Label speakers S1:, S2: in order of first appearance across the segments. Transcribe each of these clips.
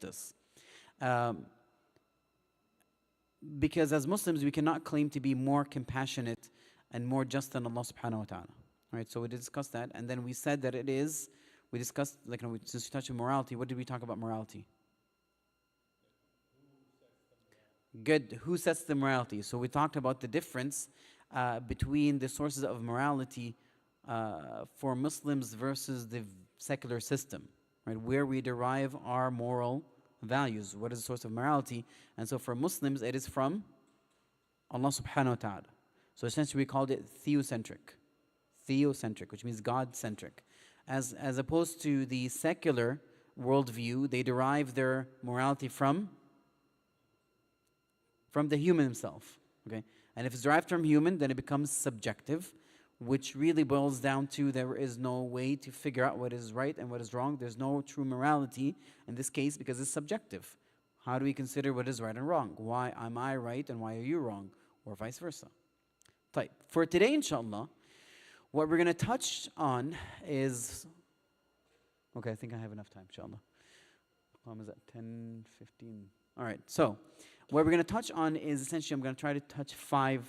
S1: justice. Because as Muslims, we cannot claim to be more compassionate and more just than Allah subhanahu wa ta'ala. Right? So we discussed that, and then we said that it is, we discussed, like, since we touched on morality, what did we talk about morality? Good. Who sets the morality? So we talked about the difference between the sources of morality for Muslims versus the secular system, right? Where we derive our moral values. What is the source of morality? And so for Muslims, it is from Allah subhanahu wa ta'ala. So essentially we called it theocentric. Theocentric, which means God-centric. As opposed to the secular worldview, they derive their morality from the human himself. Okay? And if it's derived from human, then it becomes subjective, which really boils down to there is no way to figure out what is right and what is wrong. There's no true morality in this case because it's subjective. How do we consider what is right and wrong? Why am I right and why are you wrong? Or vice versa. For today, inshallah, what we're going to touch on is... Okay, I think I have enough time, inshallah. How is that? 10, 15... All right, so what we're going to touch on is essentially I'm going to try to touch 5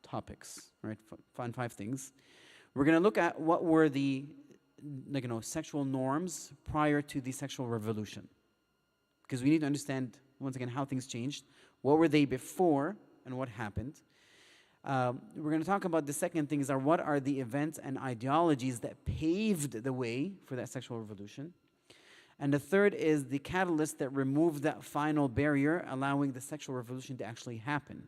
S1: topics, right? Five things. We're going to look at what were the sexual norms prior to the sexual revolution. Because we need to understand, once again, how things changed. What were they before and what happened? We're going to talk about the second things are what are the events and ideologies that paved the way for that sexual revolution. And the third is the catalyst that removed that final barrier, allowing the sexual revolution to actually happen.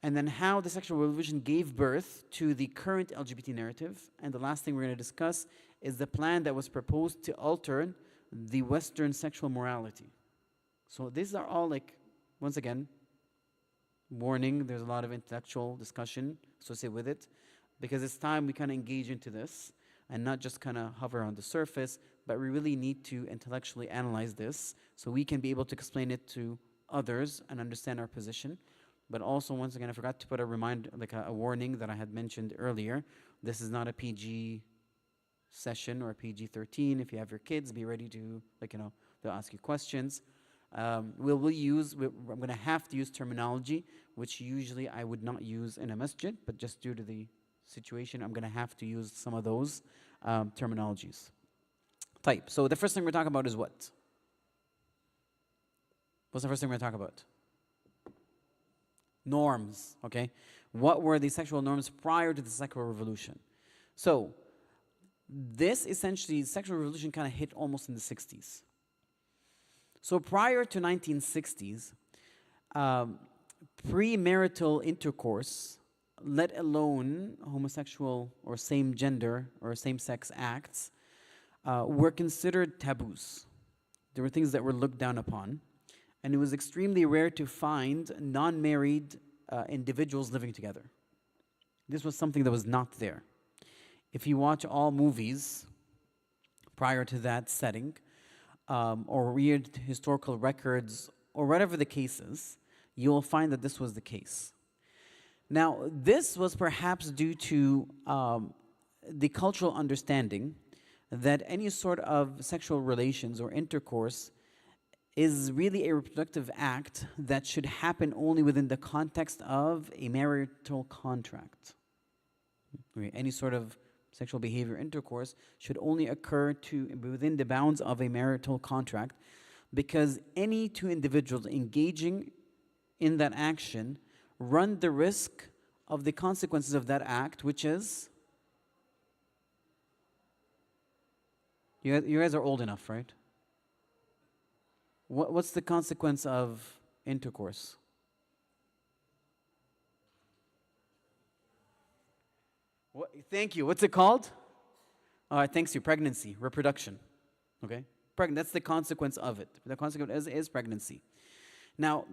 S1: And then how the sexual revolution gave birth to the current LGBT narrative. And the last thing we're going to discuss is the plan that was proposed to alter the Western sexual morality. So these are all, like, once again, warning, there's a lot of intellectual discussion associated with it, because it's time we kind of engage into this and not just kind of hover on the surface, but we really need to intellectually analyze this so we can be able to explain it to others and understand our position. But also, once again, I forgot to put a reminder, like a warning that I had mentioned earlier. This is not a PG session or a PG-13. If you have your kids, be ready to, they'll ask you questions. I'm going to have to use terminology which usually I would not use in a masjid, but just due to the situation, I'm going to have to use some of those terminologies. So the first thing we're talking about is what? What's the first thing we're going to talk about? Norms, okay? What were the sexual norms prior to the sexual revolution? So this essentially, sexual revolution kind of hit almost in the 60s. So prior to 1960s, premarital intercourse, let alone homosexual or same gender or same-sex acts, were considered taboos. There were things that were looked down upon. And it was extremely rare to find non-married individuals living together. This was something that was not there. If you watch all movies prior to that setting, or read historical records, or whatever the case is, you'll find that this was the case. Now, this was perhaps due to the cultural understanding that any sort of sexual relations or intercourse is really a reproductive act that should happen only within the context of a marital contract. Any sort of sexual behavior, intercourse, should only occur within the bounds of a marital contract, because any two individuals engaging in that action run the risk of the consequences of that act, which is... You guys are old enough, right? What's the consequence of intercourse? Thank you. What's it called? All right, thanks you. Pregnancy, reproduction. Okay? That's the consequence of it. The consequence is pregnancy. Now,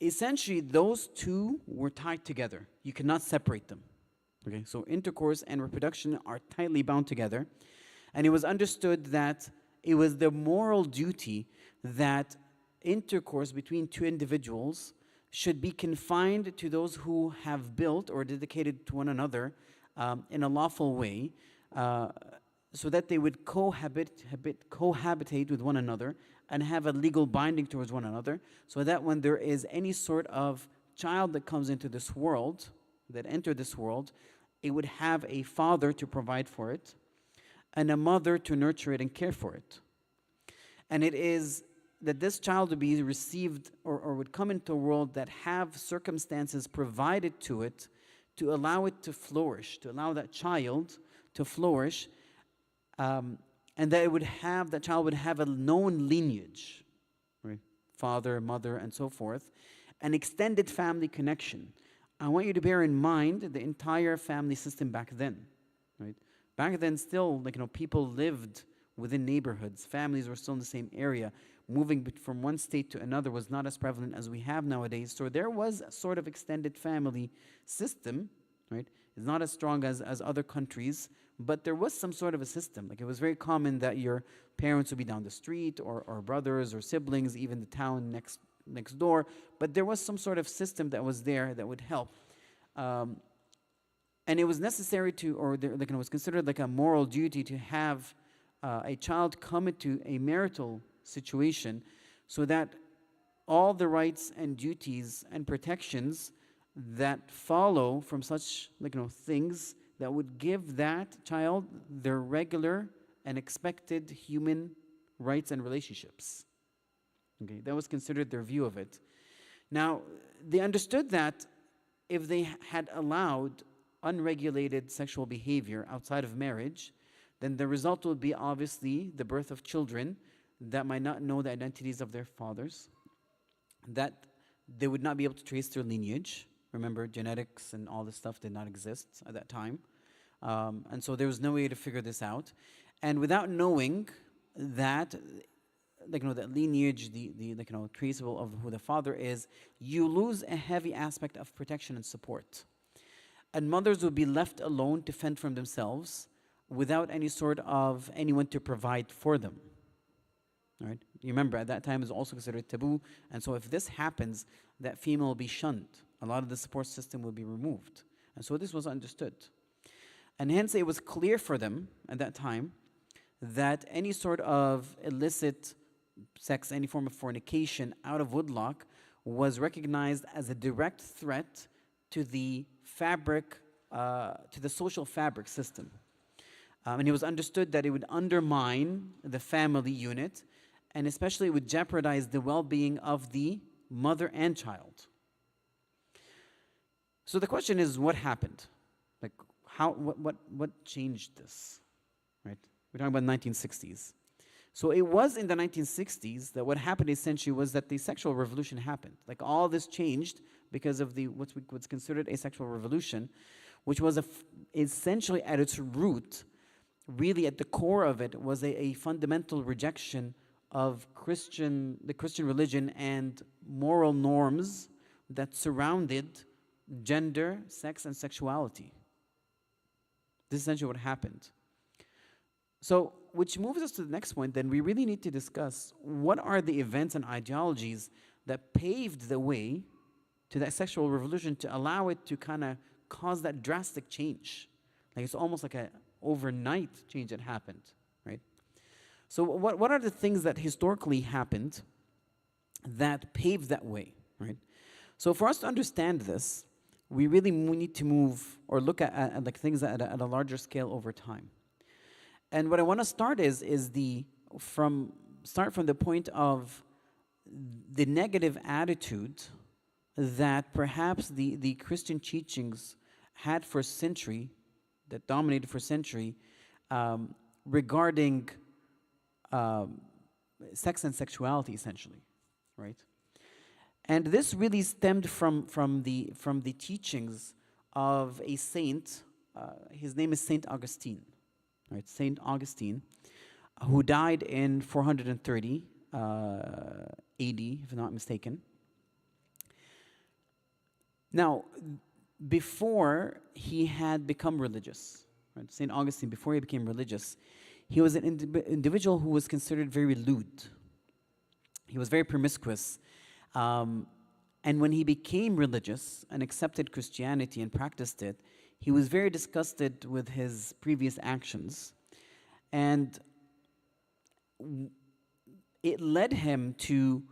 S1: essentially, those two were tied together. You cannot separate them. Okay? So intercourse and reproduction are tightly bound together. And it was understood that it was the moral duty that intercourse between two individuals should be confined to those who have built or dedicated to one another in a lawful way, so that they would cohabitate with one another and have a legal binding towards one another, so that when there is any sort of child that comes into this world, that enter this world, it would have a father to provide for it and a mother to nurture it and care for it. And it is that this child would be received or would come into a world that have circumstances provided to it to allow it to flourish, to allow that child to flourish, and that child would have a known lineage, right? Father, mother, and so forth, an extended family connection. I want you to bear in mind the entire family system back then, right? Back then, still, people lived within neighborhoods. Families were still in the same area. Moving from one state to another was not as prevalent as we have nowadays. So there was a sort of extended family system, right? It's not as strong as other countries, but there was some sort of a system. Like, it was very common that your parents would be down the street, or brothers or siblings, even the town next door. But there was some sort of system that was there that would help. And it was necessary it was considered like a moral duty to have a child come into a marital situation, so that all the rights and duties and protections that follow from such things that would give that child their regular and expected human rights and relationships. Okay, that was considered their view of it. Now, they understood that if they had allowed unregulated sexual behavior outside of marriage, then the result would be obviously the birth of children that might not know the identities of their fathers, that they would not be able to trace their lineage. Remember, genetics and all this stuff did not exist at that time. And so there was no way to figure this out. And without knowing that, that lineage, the traceable of who the father is, you lose a heavy aspect of protection and support. And mothers would be left alone to fend for themselves without any sort of anyone to provide for them. Right? You remember, at that time, it was also considered taboo. And so if this happens, that female will be shunned. A lot of the support system will be removed. And so this was understood. And hence, it was clear for them at that time that any sort of illicit sex, any form of fornication out of wedlock, was recognized as a direct threat to the fabric, to the social fabric system. And it was understood that it would undermine the family unit, and especially it would jeopardize the well-being of the mother and child. So the question is, what happened? Like, what changed this? Right? We're talking about the 1960s. So it was in the 1960s that what happened essentially was that the sexual revolution happened. Like, all this changed because of what's considered a sexual revolution, which was essentially at its root, really at the core of it, was a fundamental rejection of the Christian religion and moral norms that surrounded gender, sex, and sexuality. This is essentially what happened. So, which moves us to the next point, then we really need to discuss what are the events and ideologies that paved the way to that sexual revolution to allow it to kind of cause that drastic change. Like, it's almost like an overnight change that happened, right? So what are the things that historically happened that paved that way, right? So for us to understand this, we really need to move or look at like things at a larger scale over time. And what I want to start start from the point of the negative attitude that perhaps the Christian teachings had for a century, that dominated for a century, regarding sex and sexuality, essentially, right? And this really stemmed from the teachings of a saint. His name is Saint Augustine, right? Saint Augustine, who died in 430 AD, if I'm not mistaken. Now, before he had become religious, right? Saint Augustine, before he became religious, he was an individual who was considered very lewd. He was very promiscuous. And when he became religious and accepted Christianity and practiced it, he was very disgusted with his previous actions. And it led him to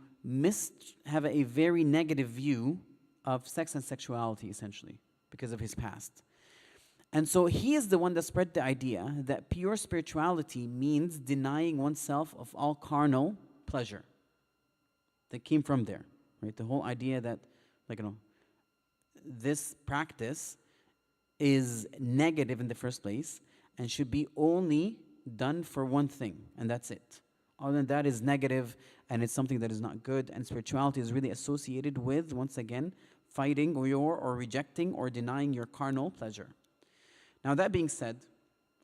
S1: have a very negative view of sex and sexuality, essentially, because of his past. And so he is the one that spread the idea that pure spirituality means denying oneself of all carnal pleasure. That came from there, right? The whole idea that, this practice is negative in the first place and should be only done for one thing, and that's it. Other than that is negative, and it's something that is not good, and spirituality is really associated with, once again, fighting or rejecting or denying your carnal pleasure. Now, that being said,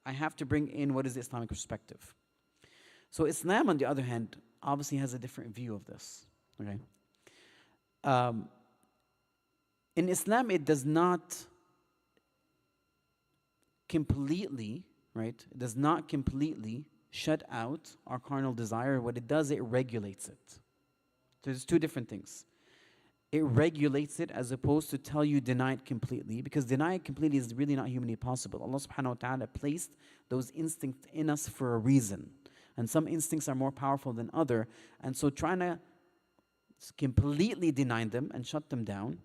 S1: I have to bring in what is the Islamic perspective. So Islam, on the other hand, obviously has a different view of this. Okay. In Islam, it does not completely, right? It does not completely shut out our carnal desire. What it does, it regulates it. There's two different things. It regulates it as opposed to tell you deny it completely, because deny it completely is really not humanly possible. Allah subhanahu wa ta'ala placed those instincts in us for a reason. And some instincts are more powerful than other. And so trying to completely deny them and shut them down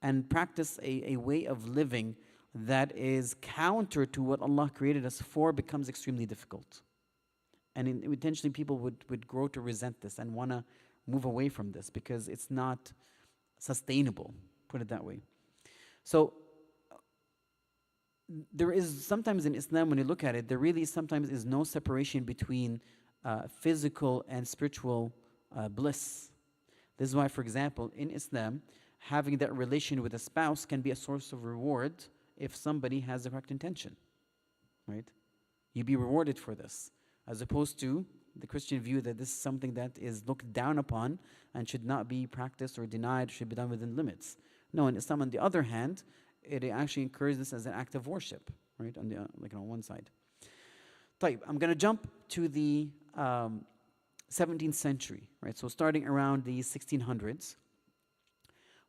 S1: and practice a way of living that is counter to what Allah created us for becomes extremely difficult. And intentionally people would grow to resent this and want to move away from this because it's not sustainable, put it that way. So there is sometimes in Islam, when you look at it, there really sometimes is no separation between physical and spiritual bliss. This is why, for example, in Islam, having that relation with a spouse can be a source of reward if somebody has the correct intention, right? You'd be rewarded for this, as opposed to the Christian view that this is something that is looked down upon and should not be practiced or denied, should be done within limits. No, in Islam, on the other hand, it actually encourages this as an act of worship, right? On the on one side. طيب, I'm going to jump to the 17th century, right? So starting around the 1600s,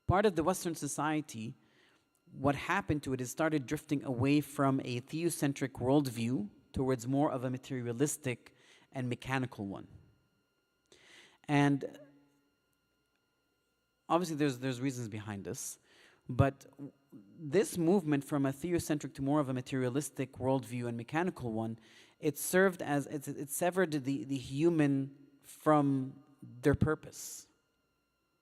S1: part of the Western society, what happened to it is started drifting away from a theocentric worldview towards more of a materialistic and mechanical one. And obviously there's reasons behind this, but this movement from a theocentric to more of a materialistic worldview and mechanical one, it served as, it severed the human from their purpose.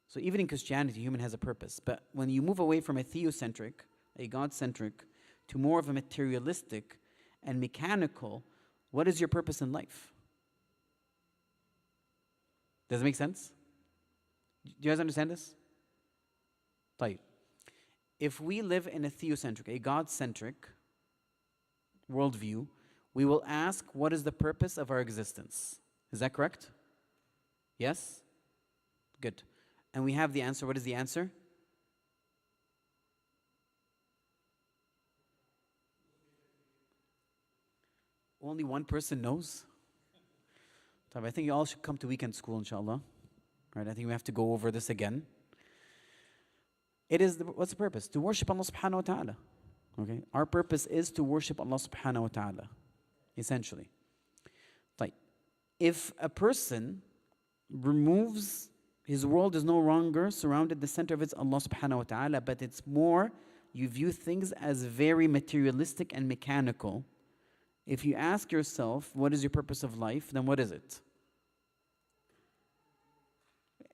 S1: So even in Christianity, human has a purpose. But when you move away from a theocentric, a God-centric, to more of a materialistic and mechanical, what is your purpose in life? Does it make sense? Do you guys understand this? طيب. If we live in a theocentric, a God-centric worldview, we will ask, what is the purpose of our existence? Is that correct? Yes? Good. And we have the answer. What is the answer? Only one person knows? I think you all should come to weekend school, inshallah. Right? I think we have to go over this again. It is, what's the purpose? To worship Allah subhanahu wa ta'ala. Okay? Our purpose is to worship Allah subhanahu wa ta'ala, essentially. Like, if a person removes, his world is no longer surrounded, the center of it's Allah subhanahu wa ta'ala, but it's more, you view things as very materialistic and mechanical. If you ask yourself, what is your purpose of life, then what is it?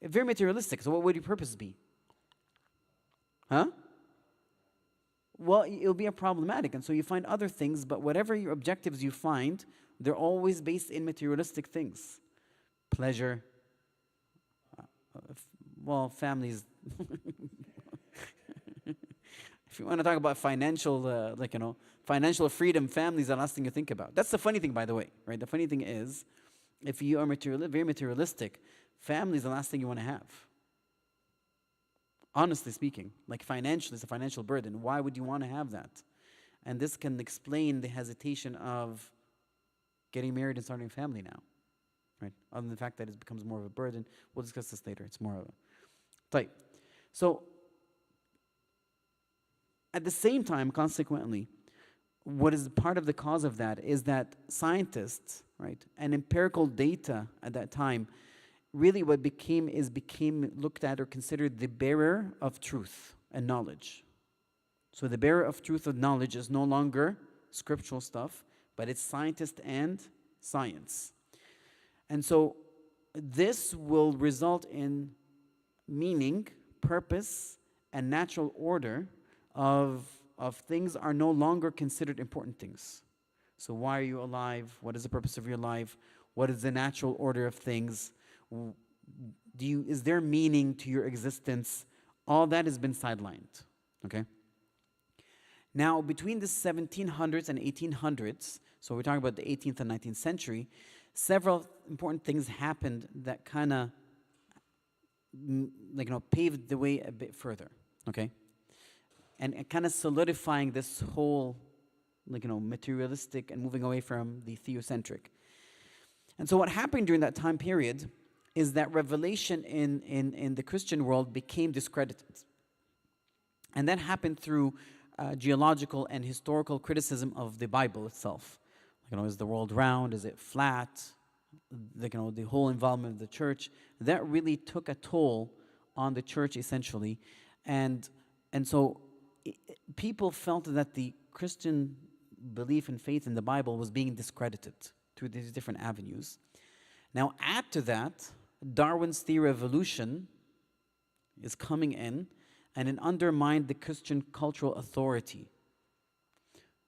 S1: Very materialistic. So what would your purpose be? Huh? Well, it'll be a problematic. And so you find other things, but whatever your objectives you find, they're always based in materialistic things. Pleasure. Well, families. If you want to talk about financial, financial freedom, families are the last thing you think about. That's the funny thing, by the way, right? The funny thing is, if you are very materialistic, family is the last thing you want to have. Honestly speaking, like financially, it's a financial burden. Why would you want to have that? And this can explain the hesitation of getting married and starting a family now, right? Other than the fact that it becomes more of a burden. We'll discuss this later. It's more of a type. So, at the same time, consequently, what is part of the cause of that is that scientists, right, and empirical data at that time, really what became looked at or considered the bearer of truth and knowledge. So the bearer of truth and knowledge is no longer scriptural stuff, but it's scientist and science. And so this will result in meaning, purpose, and natural order of things are no longer considered important things. So why are you alive? What is the purpose of your life? What is the natural order of things? Is there meaning to your existence? All that has been sidelined. Okay? Now, between the 1700s and 1800s, so we're talking about the 18th and 19th century, several important things happened that kind of paved the way a bit further, okay? And kind of solidifying this whole, materialistic and moving away from the theocentric. And so what happened during that time period is that revelation in the Christian world became discredited. And that happened through geological and historical criticism of the Bible itself. Is the world round? Is it flat? The whole involvement of the church. That really took a toll on the church, essentially. And so people felt that the Christian belief and faith in the Bible was being discredited through these different avenues. Now, add to that, Darwin's theory of evolution is coming in, and it undermined the Christian cultural authority.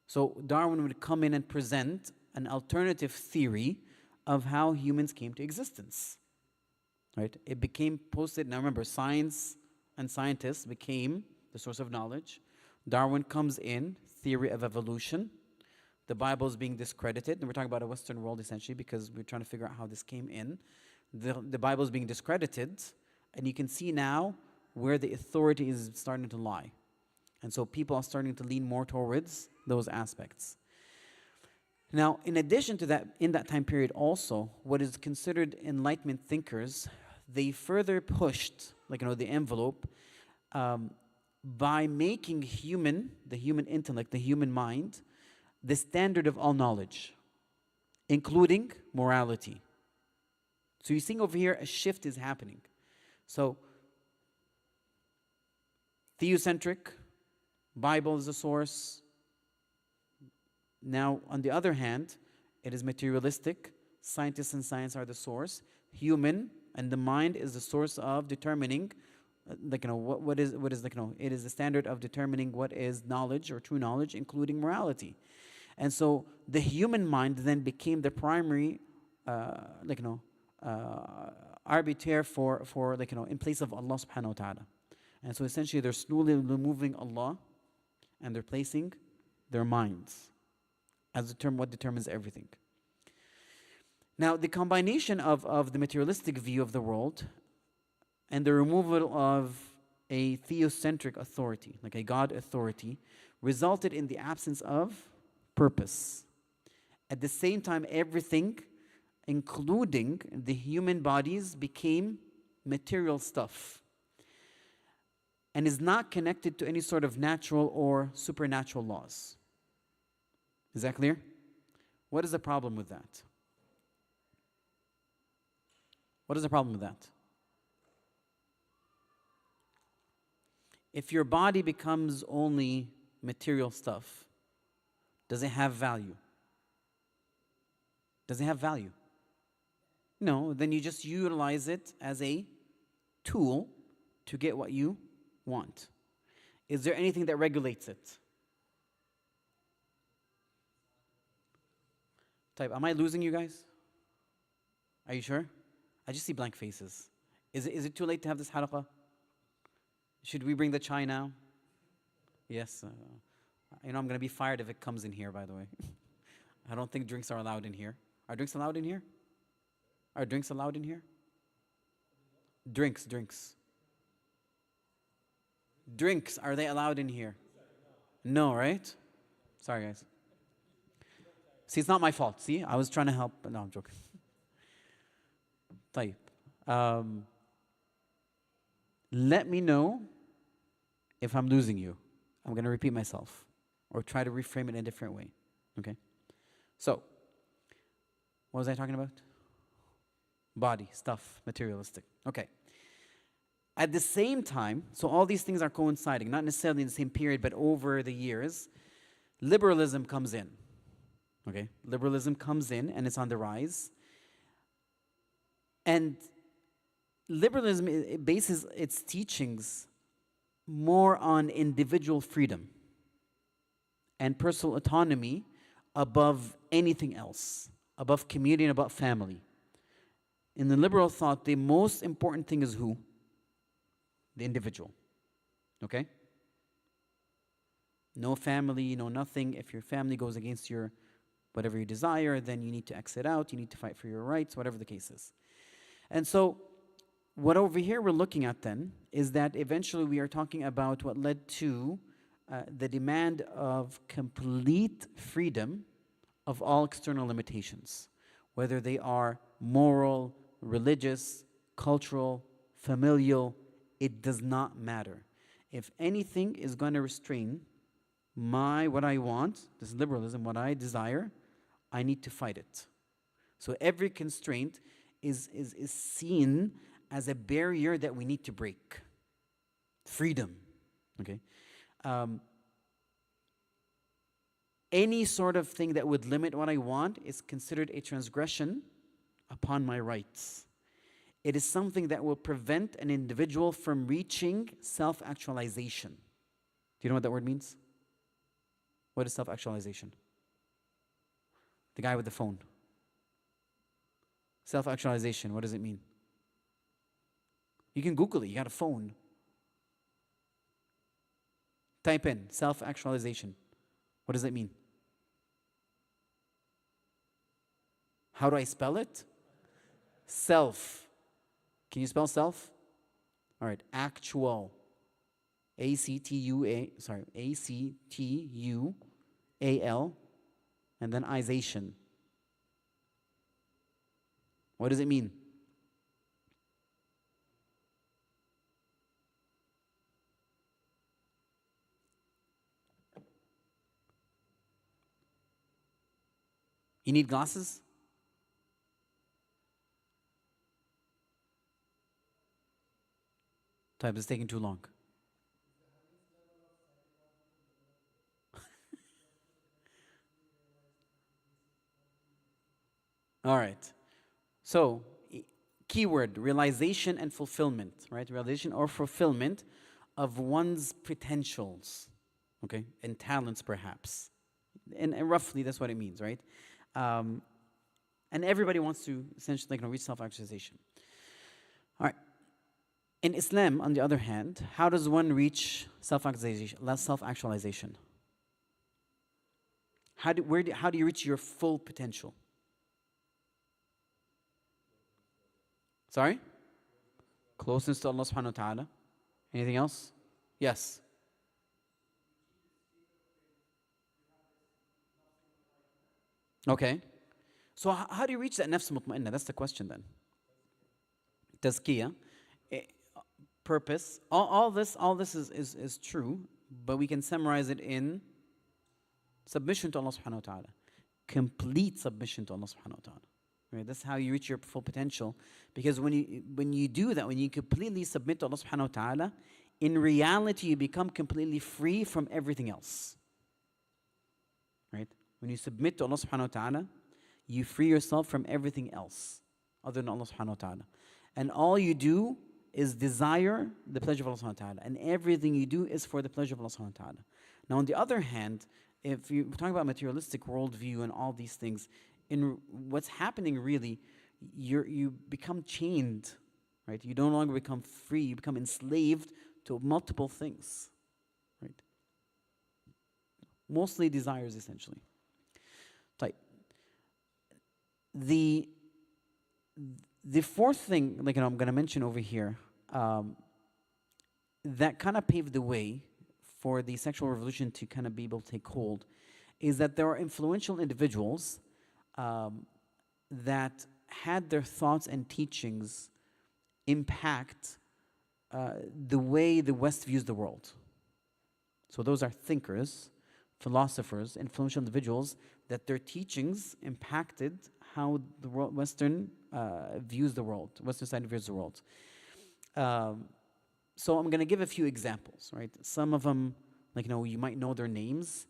S1: So Darwin would come in and present an alternative theory of how humans came to existence. Right? It became posted. Now remember, science and scientists became the source of knowledge. Darwin comes in, theory of evolution. The Bible is being discredited. And we're talking about a Western world, essentially, because we're trying to figure out how this came in. The Bible is being discredited. And you can see now where the authority is starting to lie. And so people are starting to lean more towards those aspects. Now, in addition to that, in that time period also, what is considered Enlightenment thinkers, they further pushed, the envelope, by making the human intellect, the human mind, the standard of all knowledge, including morality. So you're seeing over here a shift is happening. So, theocentric, Bible is the source. Now, on the other hand, it is materialistic. Scientists and science are the source. Human and the mind is the source of determining, what is it is the standard of determining what is knowledge or true knowledge, including morality. And so the human mind then became the primary, arbiter for in place of Allah subhanahu wa ta'ala. And so essentially they're slowly removing Allah and they're placing their minds as what determines everything. Now, the combination of the materialistic view of the world and the removal of a theocentric authority, like a God authority, resulted in the absence of purpose. At the same time, everything, including the human bodies, became material stuff and is not connected to any sort of natural or supernatural laws. Is that clear? What is the problem with that? What is the problem with that? If your body becomes only material stuff, does it have value? Does it have value? No, then you just utilize it as a tool to get what you want. Is there anything that regulates it? Am I losing you guys? Are you sure? I just see blank faces. Is it too late to have this halaqa? Should we bring the chai now? Yes. I'm going to be fired if it comes in here, by the way. I don't think drinks are allowed in here. Are drinks allowed in here? Are drinks allowed in here? Drinks. Drinks, are they allowed in here? No, right? Sorry, guys. See, it's not my fault. See, I was trying to help, but no, I'm joking. Let me know if I'm losing you. I'm going to repeat myself or try to reframe it in a different way. Okay? So, what was I talking about? Body, stuff, materialistic. Okay. At the same time, so all these things are coinciding, not necessarily in the same period, but over the years, liberalism comes in. Okay? Liberalism comes in and it's on the rise. And liberalism it bases its teachings more on individual freedom and personal autonomy above anything else, above community and above family. In the liberal thought, the most important thing is who? The individual. Okay? No family, no nothing. If your family goes against your whatever you desire, then you need to exit out, you need to fight for your rights, whatever the case is. And so, what over here we're looking at then is that eventually we are talking about what led to the demand of complete freedom of all external limitations, whether they are moral, religious, cultural, familial, it does not matter. If anything is going to restrain what I want, this is liberalism, what I desire, I need to fight it. So every constraint is seen as a barrier that we need to break. Freedom, okay? Any sort of thing that would limit what I want is considered a transgression upon my rights. It is something that will prevent an individual from reaching self-actualization. Do you know what that word means? What is self-actualization? The guy with the phone. Self-actualization, what does it mean? You can Google it, you got a phone. Type in self-actualization. What does it mean? How do I spell it? Self. Can you spell self? All right, actual. A-C-T-U-A-L, and then ization. What does it mean? You need glasses? Type is taking too long. All right. So, keyword, realization and fulfillment, right? Realization or fulfillment of one's potentials, okay? And talents, perhaps. And roughly, that's what it means, right? And everybody wants to essentially reach self-actualization. All right. In Islam, on the other hand, how does one reach self-actualization? How do you reach your full potential? Sorry? Closeness to Allah subhanahu wa ta'ala. Anything else? Yes. Okay. So how do you reach that nafs mutma'inna? That's the question then. Tazkiyah. Purpose. All this is true, but we can summarize it in submission to Allah subhanahu wa ta'ala. Complete submission to Allah subhanahu wa ta'ala. Right? That's how you reach your full potential. Because when you do that, when you completely submit to Allah subhanahu wa ta'ala, in reality you become completely free from everything else. Right? When you submit to Allah subhanahu wa ta'ala, you free yourself from everything else other than Allah subhanahu wa ta'ala. And all you do is desire the pleasure of Allah subhanahu wa ta'ala. And everything you do is for the pleasure of Allah subhanahu wa ta'ala. Now on the other hand, if you're talking about materialistic worldview and all these things, in what's happening really, you become chained, right? You no longer become free, you become enslaved to multiple things, right? Mostly desires, essentially. Right. The fourth thing, I'm going to mention over here, that kind of paved the way for the sexual revolution to kind of be able to take hold, is that there are influential individuals that had their thoughts and teachings impact the way the West views the world. So those are thinkers, philosophers, influential individuals that their teachings impacted how the world, Western views the world, Western side views the world. So I'm going to give a few examples, right? Some of them, like, you might know their names.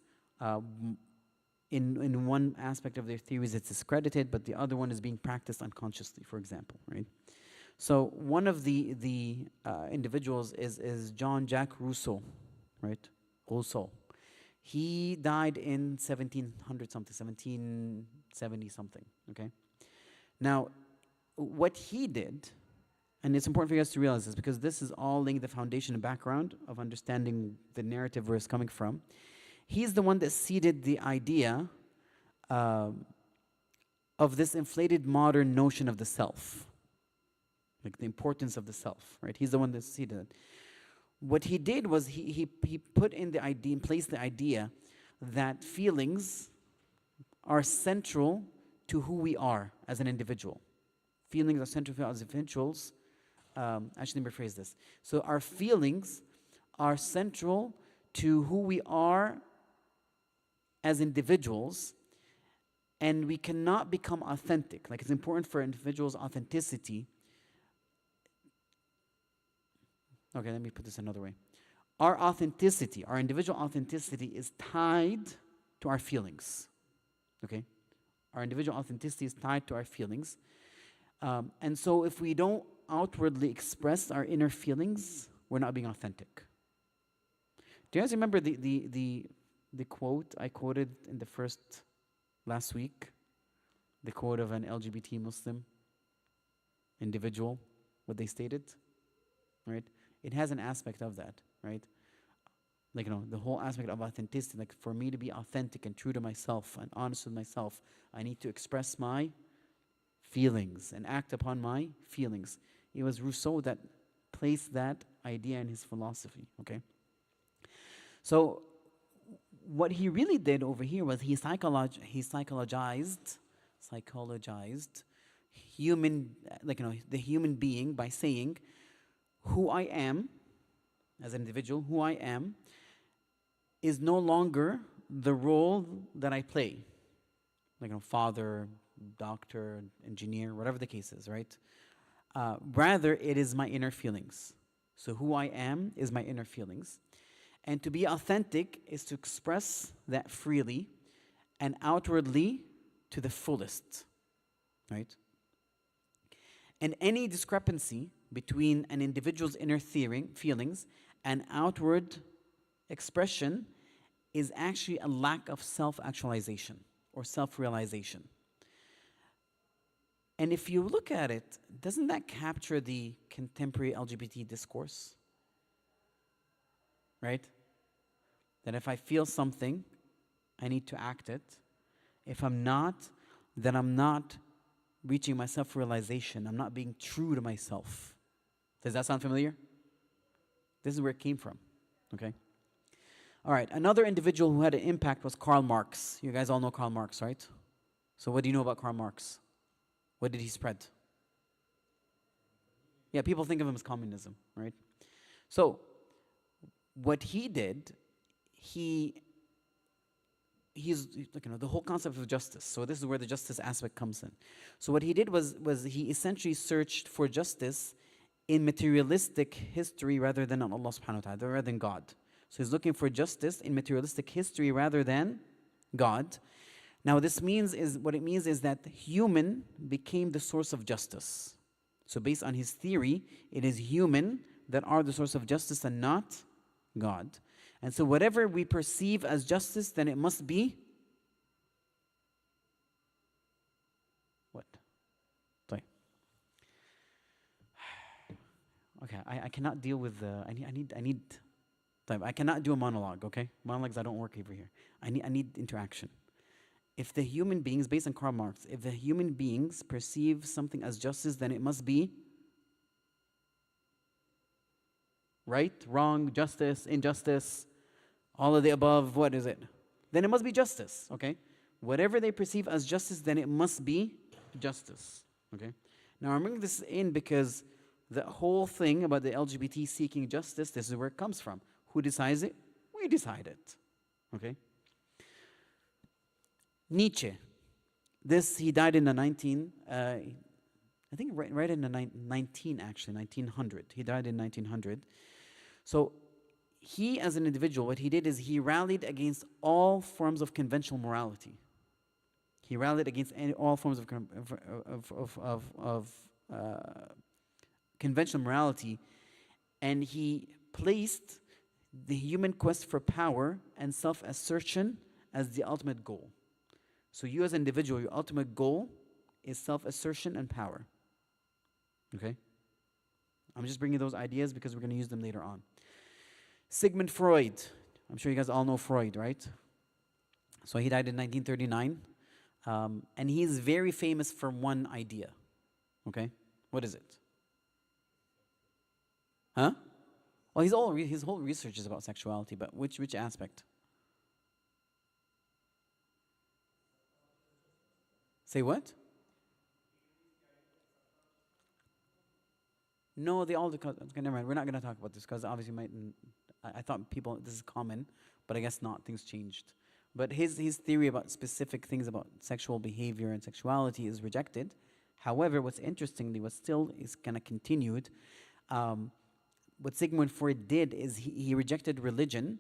S1: In one aspect of their theories, it's discredited, but the other one is being practiced unconsciously, for example, right? So one of the individuals is Jean-Jacques Rousseau, right? Rousseau. He died in 1700 something, 1770 something, okay? Now, what he did, and it's important for you guys to realize this because this is all laying the foundation and background of understanding the narrative where it's coming from. He's the one that seeded the idea of this inflated modern notion of the self, like the importance of the self, right? He's the one that seeded it. What he did was he put in the idea, in place the idea that feelings are central to who we are as an individual. Feelings are central to us as individuals. Actually, let me rephrase this. So our feelings are central to who we are as individuals, and we cannot become authentic. Like, it's important for individuals' authenticity. Okay, let me put this another way. Our authenticity, our individual authenticity is tied to our feelings, okay? Our individual authenticity is tied to our feelings. And so if we don't outwardly express our inner feelings, we're not being authentic. Do you guys remember the quote I quoted in the last week? The quote of an LGBT Muslim individual, what they stated, right? It has an aspect of that, right? Like, the whole aspect of authenticity, like for me to be authentic and true to myself and honest with myself, I need to express my feelings and act upon my feelings. It was Rousseau that placed that idea in his philosophy, okay? So what he really did over here was he psychologized human, the human being by saying, who I am, as an individual, who I am, is no longer the role that I play. Like, father, doctor, engineer, whatever the case is, right? Rather, it is my inner feelings. So who I am is my inner feelings. And to be authentic is to express that freely and outwardly to the fullest, right? And any discrepancy between an individual's inner feelings and outward expression is actually a lack of self-actualization or self-realization. And if you look at it, doesn't that capture the contemporary LGBT discourse? Right? That if I feel something, I need to act it. If I'm not, then I'm not reaching my self-realization. I'm not being true to myself. Does that sound familiar? This is where it came from, okay? All right, another individual who had an impact was Karl Marx. You guys all know Karl Marx, right? So what do you know about Karl Marx? What did he spread? Yeah, people think of him as communism, right? So what he did, he's the whole concept of justice. So this is where the justice aspect comes in. So what he did was he essentially searched for justice in materialistic history rather than on Allah subhanahu wa ta'ala, rather than God. So he's looking for justice in materialistic history rather than God. Now what it means is that human became the source of justice. So based on his theory, it is human that are the source of justice and not God. And so whatever we perceive as justice, then it must be what? Okay, I cannot deal with the. I cannot do a monologue. Okay, monologues I don't work over here. I need interaction. If the human beings, based on Karl Marx, if the human beings perceive something as justice, then it must be right, wrong, justice, injustice, all of the above. What is it? Then it must be justice. Okay, whatever they perceive as justice, then it must be justice. Okay. Now I'm bringing this in because the whole thing about the LGBT seeking justice, this is where it comes from. Who decides it? We decide it. Okay? Nietzsche This, he died in the 19, I think right in the 19, actually, 1900. He died in 1900. So he, as an individual, what he did is he rallied against all forms of conventional morality. He rallied against all forms of conventional morality, and he placed the human quest for power and self-assertion as the ultimate goal. So you as an individual, your ultimate goal is self-assertion and power. Okay? I'm just bringing those ideas because we're going to use them later on. Sigmund Freud. I'm sure you guys all know Freud, right? So he died in 1939. And he's very famous for one idea. Okay? What is it? Huh? Well, his whole research is about sexuality, but which aspect? Say what? No, they all. Okay, never mind. We're not going to talk about this because obviously, I thought people this is common, but I guess not. Things changed. But his theory about specific things about sexual behavior and sexuality is rejected. However, what's interestingly, what still is kind of continued, what Sigmund Freud did is he rejected religion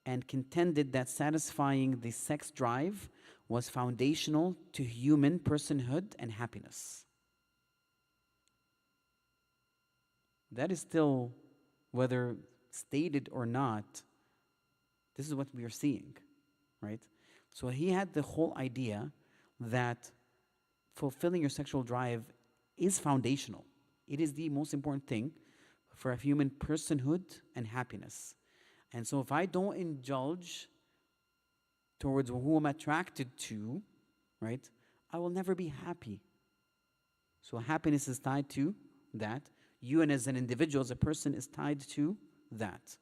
S1: and contended that satisfying the sex drive was foundational to human personhood and happiness. That is still, whether stated or not, this is what we are seeing, right? So he had the whole idea that fulfilling your sexual drive is foundational. It is the most important thing for a human personhood and happiness. And so if I don't indulge towards who I'm attracted to, right, I will never be happy. So happiness is tied to that. You and as an individual, as a person, is tied to that.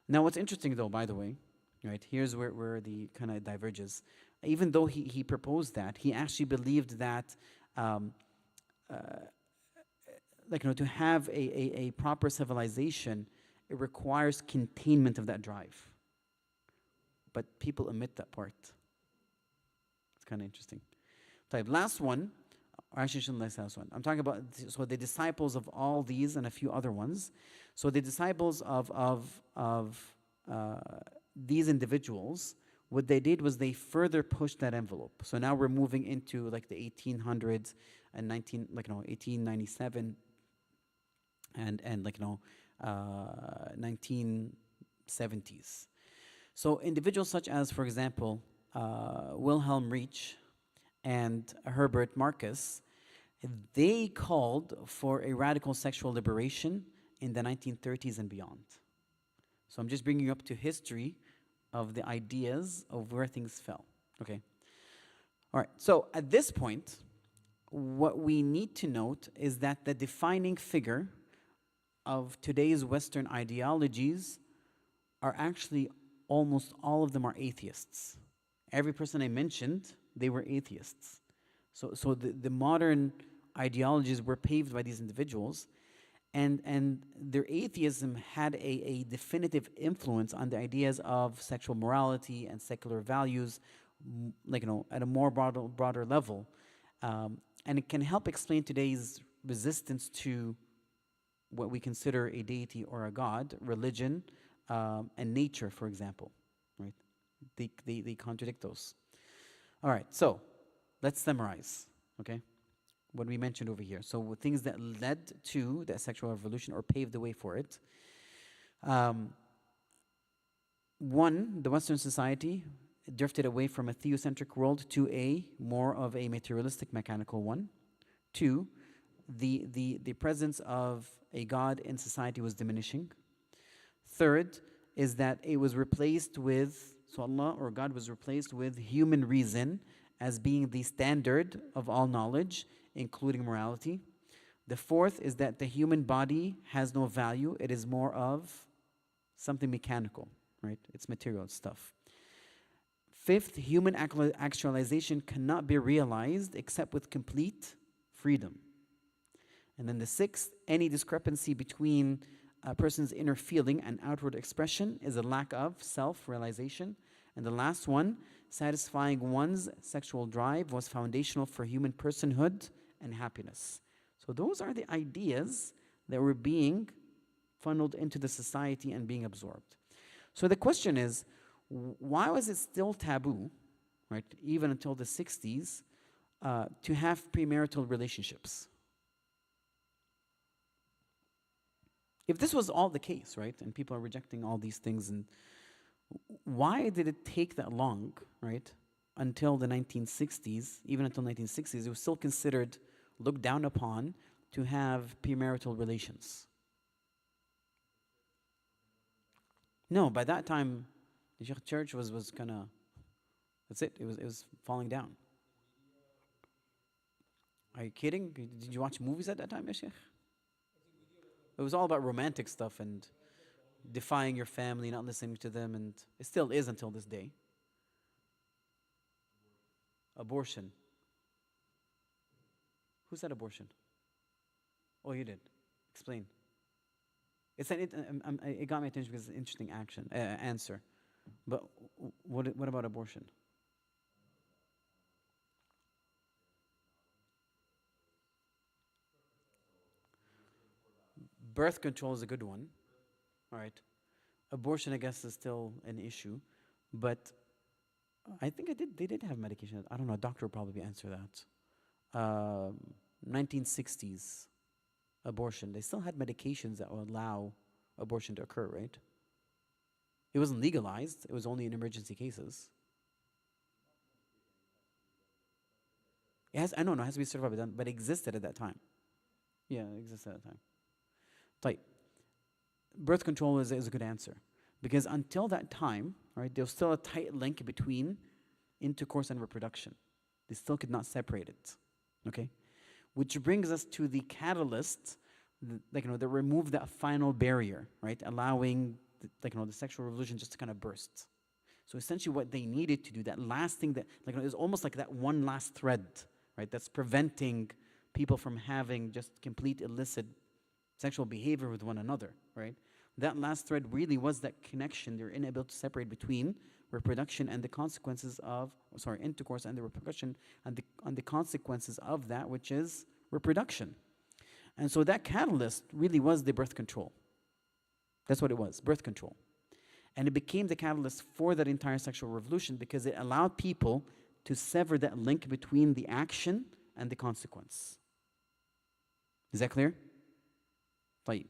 S1: Now what's interesting though, by the way, right, here's where the kind of diverges. Even though he proposed that, he actually believed that to have a proper civilization, it requires containment of that drive. But people omit that part. It's kind of interesting. Type last one, or actually shouldn't last one. I'm talking about the disciples of all these and a few other ones. So the disciples of these individuals, what they did was they further pushed that envelope. So now we're moving into like the 1800s and 1897 and 1970s. So individuals such as, for example, Wilhelm Reich and Herbert Marcus, they called for a radical sexual liberation in the 1930s and beyond. So I'm just bringing you up to history of the ideas of where things fell. Okay. All right. So at this point, what we need to note is that the defining figure of today's Western ideologies are actually almost all of them are atheists. Every person I mentioned, they were atheists. So the modern ideologies were paved by these individuals, and their atheism had a definitive influence on the ideas of sexual morality and secular values, at a more broader level, and it can help explain today's resistance to what we consider a deity or a god, religion, and nature, for example. Right? They contradict those. All right, so let's summarize. Okay. What we mentioned over here. So things that led to the sexual revolution or paved the way for it. One, the Western society drifted away from a theocentric world to a more of a materialistic, mechanical one. Two, the presence of a god in society was diminishing. Third is that it was replaced with, so Allah or God was replaced with human reason as being the standard of all knowledge, including morality. The fourth is that the human body has no value. It is more of something mechanical, right? It's material stuff. Fifth, human actualization cannot be realized except with complete freedom. And then the sixth, any discrepancy between a person's inner feeling and outward expression is a lack of self-realization. And the last one, satisfying one's sexual drive was foundational for human personhood and happiness. So those are the ideas that were being funneled into the society and being absorbed. So the question is, why was it still taboo, right, even until the 60s, to have premarital relationships? If this was all the case, right, and people are rejecting all these things, and why did it take that long, right, until the 1960s, even until 1960s, it was still considered, looked down upon, to have premarital relations? No, by that time, the church was kind of, that's it. It was falling down. Are you kidding? Did you watch movies at that time, ya Sheikh? It was all about romantic stuff and defying your family, not listening to them, and it still is until this day. Abortion. Who said abortion? Oh, you did. Explain. It got my attention because it's an interesting answer. But what about abortion? Birth control is a good one. All right. Abortion, I guess, is still an issue. But I think they did have medication. I don't know. A doctor will probably answer that. 1960s, abortion. They still had medications that would allow abortion to occur, right? It wasn't legalized. It was only in emergency cases. I don't know, it has to be certified, but it existed at that time. Yeah, it existed at that time. Like, birth control is a good answer. Because until that time, right, there was still a tight link between intercourse and reproduction. They still could not separate it. Okay? Which brings us to the catalyst, that removed that final barrier, right? Allowing the sexual revolution just to kind of burst. So essentially what they needed to do, that last thing that, is almost like that one last thread, right? That's preventing people from having just complete illicit sexual behavior with one another, right? That last thread really was that connection. They're unable to separate between reproduction and the consequences of, intercourse and the repercussion and the consequences of that, which is reproduction. And so that catalyst really was the birth control. That's what it was, birth control. And it became the catalyst for that entire sexual revolution because it allowed people to sever that link between the action and the consequence. Is that clear? Right.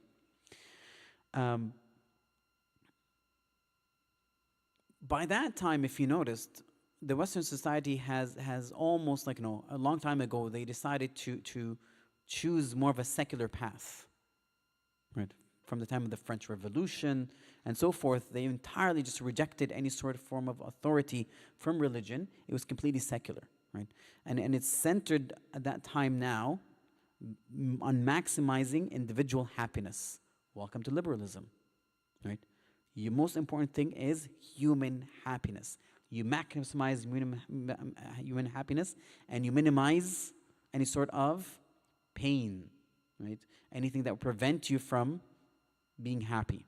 S1: By that time, if you noticed, the Western society has almost a long time ago, they decided to choose more of a secular path, right? From the time of the French Revolution and so forth, they entirely just rejected any sort of form of authority from religion. It was completely secular, right? And it's centered at that time now on maximizing individual happiness. Welcome to liberalism, right? Your most important thing is human happiness. You maximize human happiness and you minimize any sort of pain, right? Anything that will prevent you from being happy.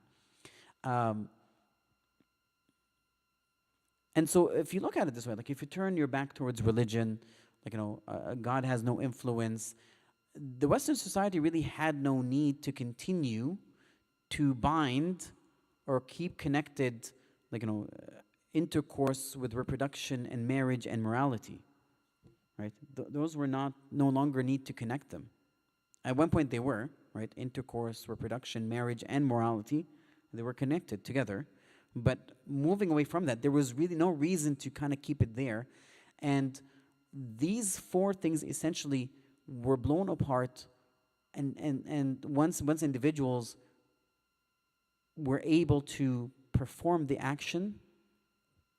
S1: And so if you look at it this way, if you turn your back towards religion, God has no influence, the Western society really had no need to continue to bind or keep connected, intercourse with reproduction and marriage and morality, right? Those were no longer need to connect them. At one point they were, right? Intercourse, reproduction, marriage, and morality, they were connected together. But moving away from that, there was really no reason to kind of keep it there. And these four things essentially were blown apart, and once individuals were able to perform the action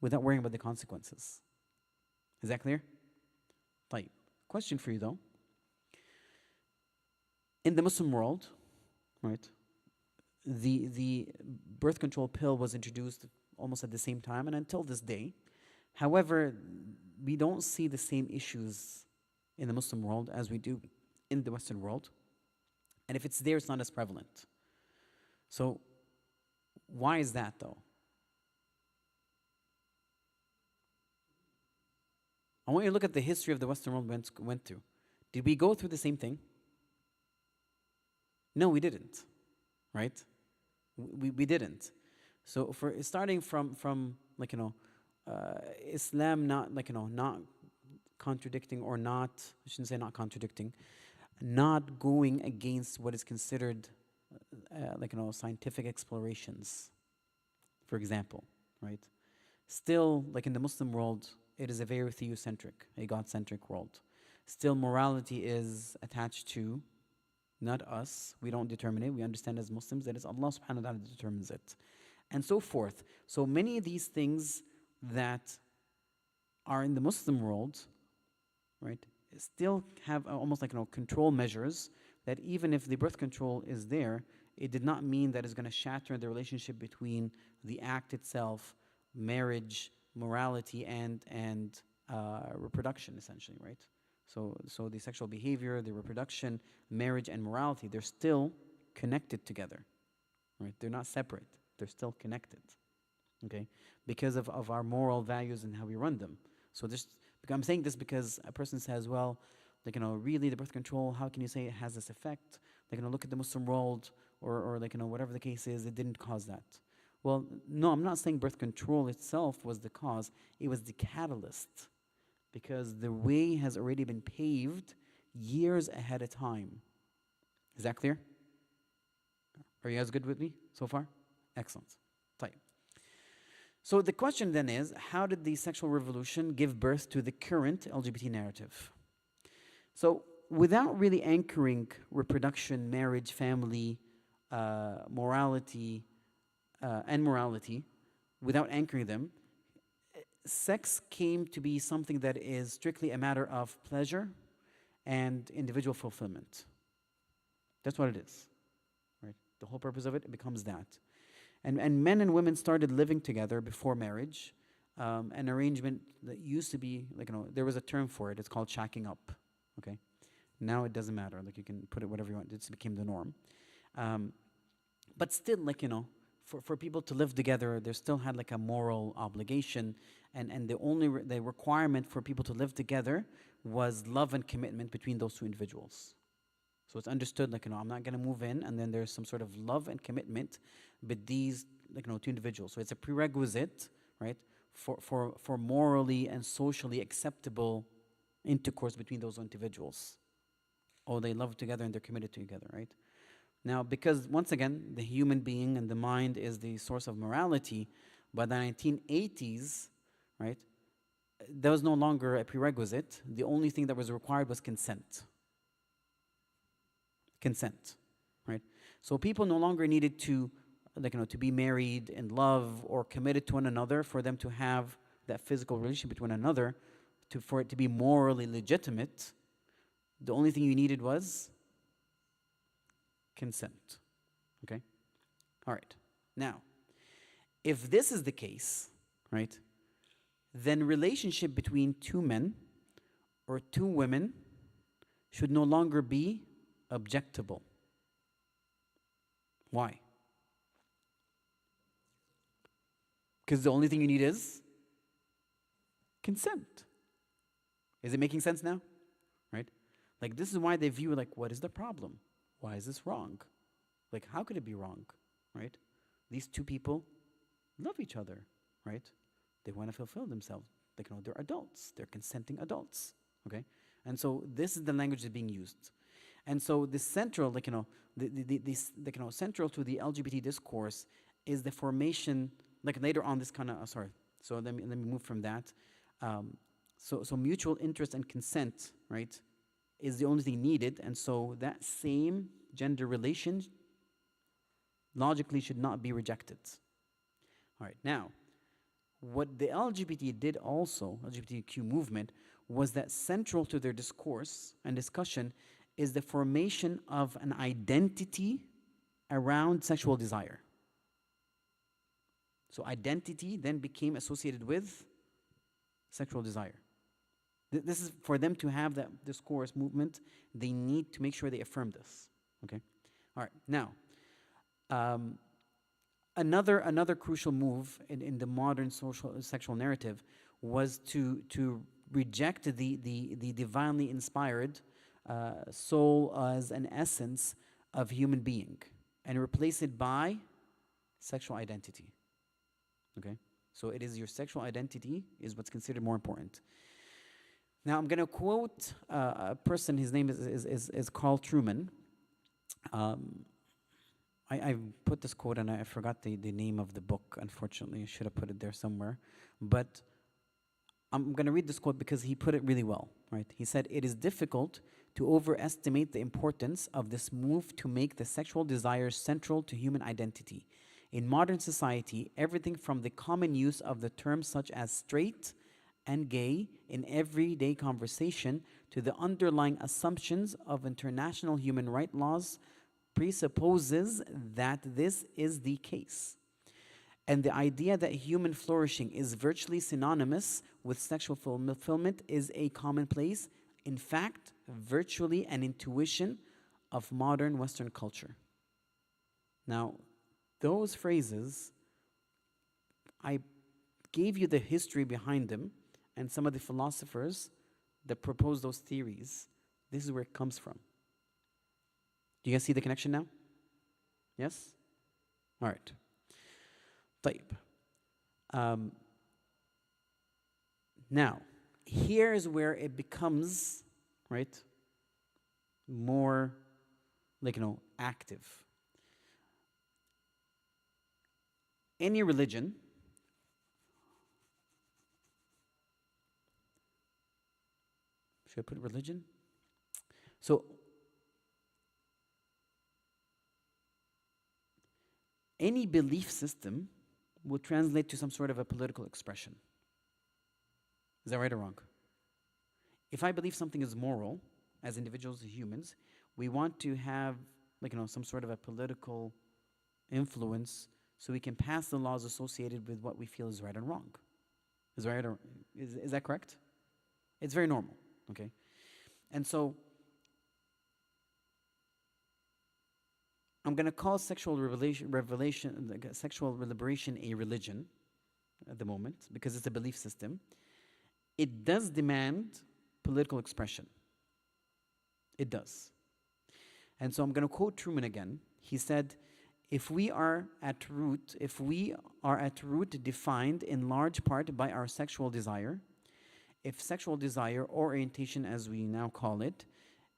S1: without worrying about the consequences. Is that clear? Right. Question for you though. In the Muslim world, right, the birth control pill was introduced almost at the same time and until this day. However, we don't see the same issues in the Muslim world as we do in the Western world. And if it's there, it's not as prevalent. So why is that though? I want you to look at the history of the Western world went through. Did we go through the same thing? No, we didn't, right? We didn't. So for starting from like Islam, not like not contradicting or not, I shouldn't say not contradicting, not going against what is considered scientific explorations, for example, right? Still, like in the Muslim world, it is a very theocentric, a God-centric world. Still, morality is attached to not us. We don't determine it. We understand as Muslims that it's Allah subhanahu wa ta'ala that determines it. And so forth. So many of these things that are in the Muslim world, right, still have almost like control measures that even if the birth control is there, it did not mean that it's going to shatter the relationship between the act itself, marriage, morality, and reproduction, essentially, right? So the sexual behavior, the reproduction, marriage, and morality, they're still connected together, right? They're not separate. They're still connected, okay? Because of our moral values and how we run them. So this, I'm saying this because a person says, well, like, really the birth control, how can you say it has this effect? Like, look at the Muslim world, or like, whatever the case is, it didn't cause that. Well, no, I'm not saying birth control itself was the cause. It was the catalyst, because the way has already been paved years ahead of time. Is that clear? Are you guys good with me so far? Excellent. Type. So the question then is, how did the sexual revolution give birth to the current LGBT narrative? So without really anchoring reproduction, marriage, family, morality, and morality, without anchoring them, sex came to be something that is strictly a matter of pleasure and individual fulfillment. That's what it is, right? The whole purpose of it becomes that. And men and women started living together before marriage, an arrangement that used to be, like, there was a term for it. It's called shacking up, okay? Now it doesn't matter. Like, you can put it whatever you want. It just became the norm. But still, like, for people to live together, there still had like a moral obligation, and the only the requirement for people to live together was love and commitment between those two individuals. So it's understood, like, I'm not going to move in, and then there's some sort of love and commitment with these, like, two individuals. So it's a prerequisite, right, for morally and socially acceptable intercourse between those individuals. Oh, they love together and they're committed together, right? Now, because once again, the human being and the mind is the source of morality, by the 1980s, right, there was no longer a prerequisite. The only thing that was required was consent. Consent, right? So people no longer needed to, like, to be married in love or committed to one another for them to have that physical relationship with one another, for it to be morally legitimate. The only thing you needed was consent, okay? All right, now, if this is the case, right, then relationship between two men or two women should no longer be objectable. Why? Because the only thing you need is consent. Is it making sense now? Right? Like, this is why they view, like, what is the problem? Why is this wrong? Like, how could it be wrong? Right? These two people love each other, right? They want to fulfill themselves. Like, they're adults. They're consenting adults, okay? And so this is the language that's being used. And so the central, like, central to the LGBT discourse is the formation, like, later on this kind of, sorry. So let me move from that. So mutual interest and consent, right, is the only thing needed. And so that same gender relation logically should not be rejected. All right, now, what the LGBT did also, LGBTQ movement, was that central to their discourse and discussion is the formation of an identity around sexual desire. So identity then became associated with sexual desire. This is, for them to have that discourse movement, they need to make sure they affirm this, okay? All right, now, another crucial move in the modern sexual narrative was to reject the divinely inspired soul as an essence of human being and replace it by sexual identity. Okay? So it is your sexual identity is what's considered more important. Now I'm going to quote a person, his name is Carl Truman. I put this quote and I forgot the name of the book, unfortunately. I should have put it there somewhere. But I'm going to read this quote because he put it really well, right? He said, "It is difficult to overestimate the importance of this move to make the sexual desire central to human identity. In modern society, everything from the common use of the terms such as straight and gay in everyday conversation to the underlying assumptions of international human rights laws presupposes that this is the case. And the idea that human flourishing is virtually synonymous with sexual fulfillment is a commonplace, in fact, virtually an intuition of modern Western culture." Now, those phrases, I gave you the history behind them and some of the philosophers that propose those theories. This is where it comes from. Do you guys see the connection now? Yes? All right. طيب. Now, here's where it becomes, right, more, like, active. Any religion should I put religion? So any belief system will translate to some sort of a political expression. Is that right or wrong? If I believe something is moral, as individuals, as humans, we want to have, like, some sort of a political influence so we can pass the laws associated with what we feel is right and wrong. Is right or is that correct? It's very normal, okay? And so I'm going to call sexual liberation a religion at the moment because it's a belief system. It does demand political expression. It does. And so I'm going to quote Truman again. He said, if we are at root defined in large part by our sexual desire, if sexual desire, or orientation as we now call it,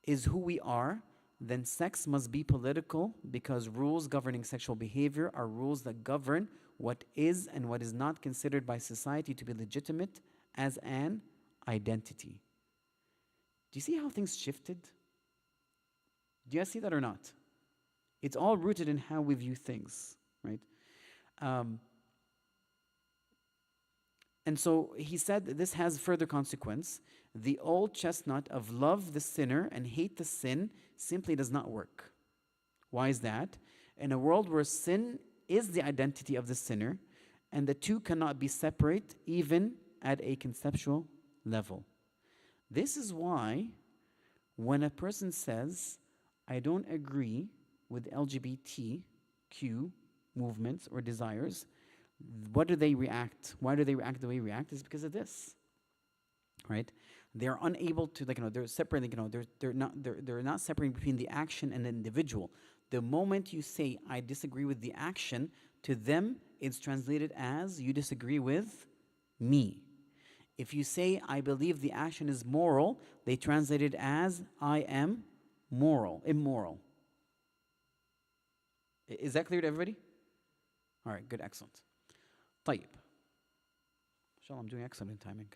S1: is who we are, then sex must be political because rules governing sexual behavior are rules that govern what is and what is not considered by society to be legitimate as an identity. Do you see how things shifted? Do you guys see that or not? It's all rooted in how we view things, right? And so he said that this has further consequence. The old chestnut of love the sinner and hate the sin simply does not work. Why is that? In a world where sin is the identity of the sinner, and the two cannot be separate even at a conceptual level. This is why when a person says, I don't agree with LGBTQ movements or desires, what do they react? Why do they react the way they react? Is because of this, right? They're unable to, they're separating, they're not separating between the action and the individual. The moment you say, I disagree with the action, to them, it's translated as, you disagree with me. If you say, I believe the action is moral, they translate it as, I am immoral. Is that clear to everybody? All right, good, excellent. طيب. Inshallah, I'm doing excellent in timing.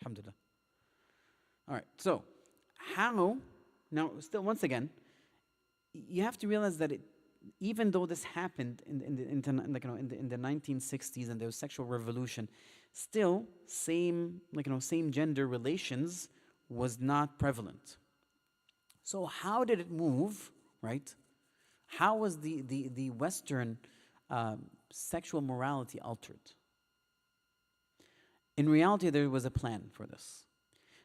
S1: Alhamdulillah. All right, so how, now still once again, you have to realize that even though this happened in the 1960s and there was sexual revolution, still same gender relations was not prevalent. So how did it move, right? How was the Western sexual morality altered? In reality, there was a plan for this.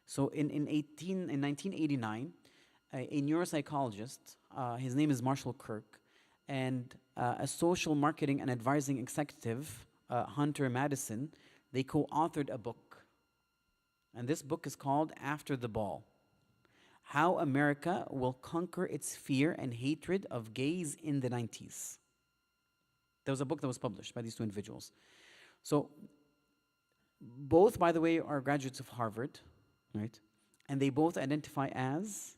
S1: So in 1989, a neuropsychologist, his name is Marshall Kirk, and a social marketing and advising executive, Hunter Madison, they co-authored a book. And this book is called After the Ball: How America Will Conquer Its Fear and Hatred of Gays in the 90s. There was a book that was published by these two individuals. So both, by the way, are graduates of Harvard, right? And they both identify as